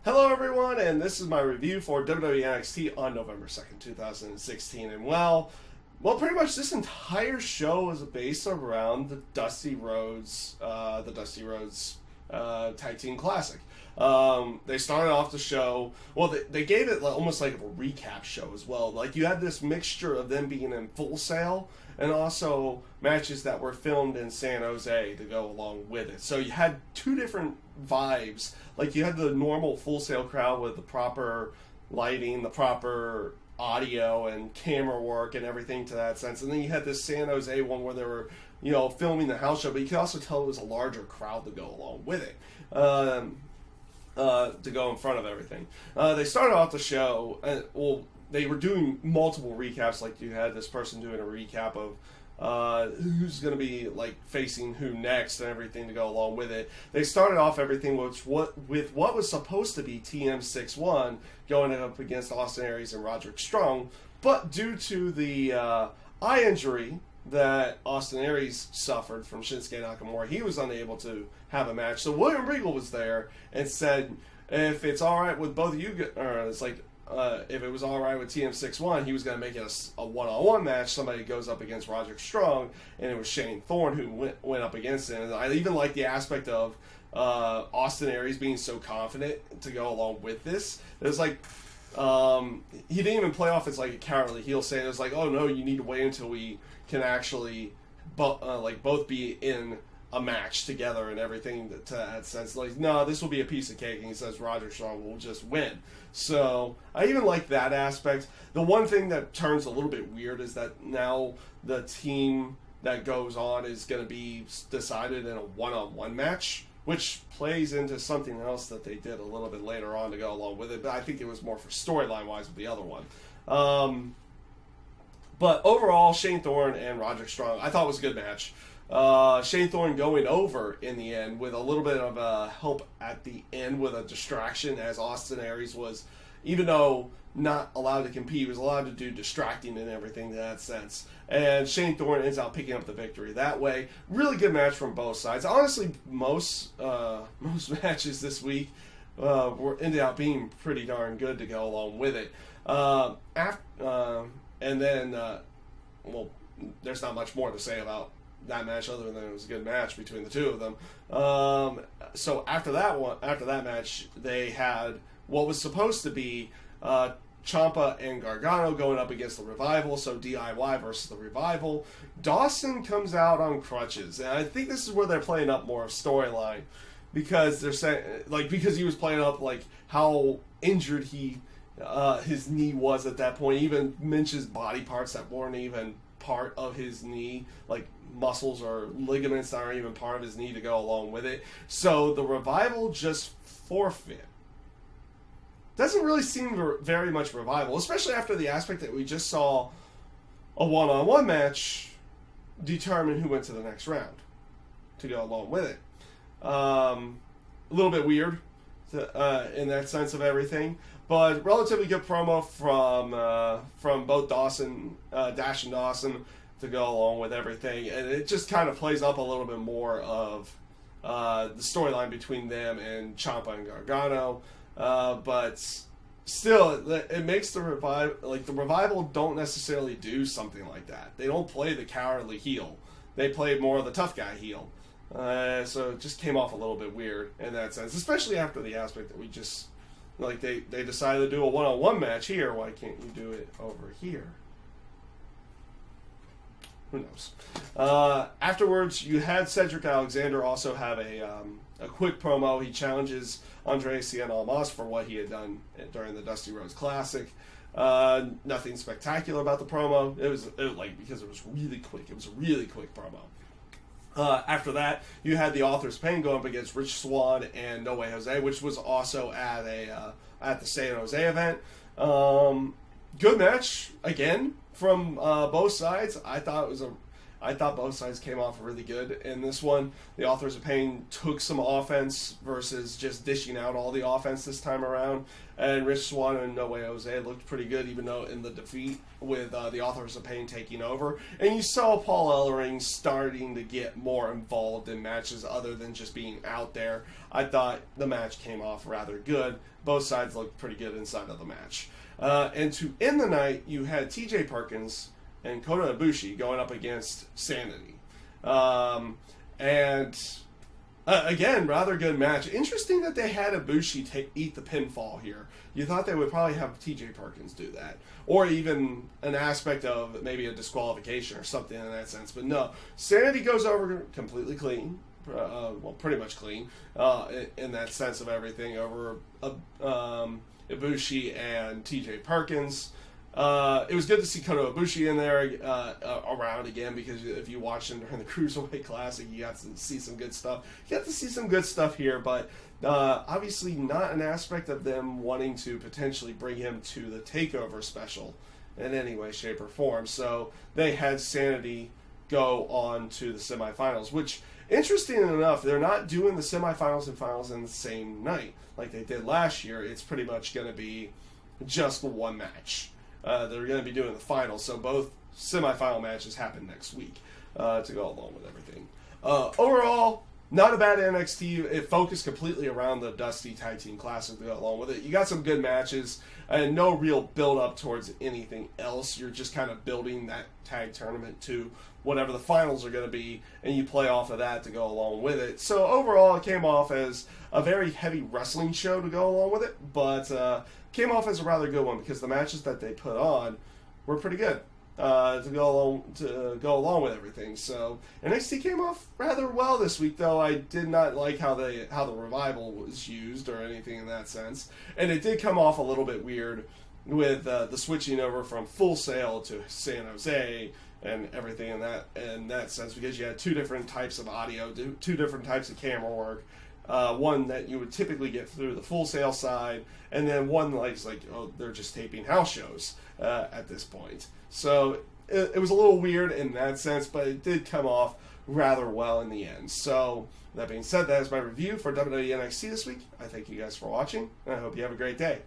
Hello everyone, and this is my review for WWE NXT on November 2nd, 2016. And well, pretty much this entire show is based around the Dusty Rhodes Tag Team Classic. They started off the show, well, they gave it almost like a recap show as well. Like, you had this mixture of them being in Full Sail and also matches that were filmed in San Jose to go along with it. So you had two different vibes. Like, you had the normal Full Sail crowd with the proper lighting, the proper audio and camera work and everything to that sense. And then you had this San Jose one where they were, filming the house show, but you could also tell it was a larger crowd to go along with it. To go in front of everything. They started off the show, they were doing multiple recaps. Like, you had this person doing a recap of who's going to be facing who next and everything to go along with it. They started off everything with what was supposed to be TM61 going up against Austin Aries and Roderick Strong, but due to the eye injury that Austin Aries suffered from Shinsuke Nakamura, he was unable to have a match. So William Regal was there and said, if it's all right with both of you, if it was all right with TM61, he was going to make it a one-on-one match. Somebody goes up against Roderick Strong, and it was Shane Thorne who went up against him. And I even like the aspect of Austin Aries being so confident to go along with this. It was like, he didn't even play off as like a cowardly heel, saying it was like, oh no, you need to wait until we can actually both be in a match together and everything to that sense. Like, no, this will be a piece of cake, and he says Roderick Strong will just win. So I even like that aspect. The one thing that turns a little bit weird is that now the team that goes on is going to be decided in a one-on-one match, which plays into something else that they did a little bit later on to go along with it. But I think it was more for storyline-wise with the other one. But overall, Shane Thorne and Roderick Strong, I thought was a good match. Shane Thorne going over in the end with a little bit of help at the end with a distraction, as Austin Aries was, even though not allowed to compete, he was allowed to do distracting and everything in that sense. And Shane Thorne ends up picking up the victory that way. Really good match from both sides. Honestly, most matches this week ended up being pretty darn good to go along with it. There's not much more to say about that match other than it was a good match between the two of them. So after that match, they had what was supposed to be Ciampa and Gargano going up against the Revival, so DIY versus the Revival. Dawson comes out on crutches, and I think this is where they're playing up more of storyline, because they're saying, because he was playing up how injured his knee was at that point. He even mentions body parts that weren't even part of his knee, like muscles or ligaments that aren't even part of his knee to go along with it. So the Revival just forfeit. Doesn't really seem very much Revival, especially after the aspect that we just saw a one-on-one match determine who went to the next round to go along with it. A little bit weird in that sense of everything, but relatively good promo from both Dash and Dawson to go along with everything, and it just kind of plays up a little bit more of the storyline between them and Ciampa and Gargano. But still, it makes the Revival don't necessarily do something like that. They don't play the cowardly heel. They play more of the tough guy heel. So it just came off a little bit weird in that sense, especially after the aspect that we just, they decided to do a one-on-one match here. Why can't you do it over here? Who knows? Afterwards, you had Cedric Alexander also have a quick promo. He challenges Andreas Cien Almas for what he had done during the Dusty Rhodes Classic. Nothing spectacular about the promo. It was because it was really quick. It was a really quick promo. After that, you had the Author's Pain go up against Rich Swann and No Way Jose, which was also at the San Jose event. Good match again from both sides. I thought it was I thought both sides came off really good in this one. The Authors of Pain took some offense versus just dishing out all the offense this time around. And Rich Swann and No Way Jose looked pretty good, even though in the defeat with the Authors of Pain taking over. And you saw Paul Ellering starting to get more involved in matches other than just being out there. I thought the match came off rather good. Both sides looked pretty good inside of the match. And to end the night, you had T.J. Perkins and Kota Ibushi going up against Sanity. Again, rather good match. Interesting that they had Ibushi eat the pinfall here. You thought they would probably have T.J. Perkins do that. Or even an aspect of maybe a disqualification or something in that sense. But no, Sanity goes over completely clean. Well, pretty much clean in that sense of everything over Ibushi and T.J. Perkins. It was good to see Kota Ibushi in there around again, because if you watched him during the Cruiserweight Classic, you got to see some good stuff. You got to see some good stuff here, but obviously not an aspect of them wanting to potentially bring him to the TakeOver special in any way, shape, or form. So they had Sanity go on to the semifinals, which, interesting enough, they're not doing the semifinals and finals in the same night like they did last year. It's pretty much going to be just the one match. They're going to be doing the finals, so both semifinal matches happen next week to go along with everything. Overall, not a bad NXT. It focused completely around the Dusty Tag Team Classic to go along with it. You got some good matches and no real build-up towards anything else. You're just kind of building that tag tournament to whatever the finals are going to be, and you play off of that to go along with it. So overall, it came off as a very heavy wrestling show to go along with it, but came off as a rather good one because the matches that they put on were pretty good to go along with everything. So NXT came off rather well this week, though I did not like how the revival was used or anything in that sense, and it did come off a little bit weird with the switching over from Full Sail to San Jose and everything in that sense, because you had two different types of audio, two different types of camera work. One that you would typically get through the Full Sail side, and then one like they're just taping house shows at this point. So it was a little weird in that sense, but it did come off rather well in the end. So that being said, that is my review for WWE NXT this week. I thank you guys for watching, and I hope you have a great day.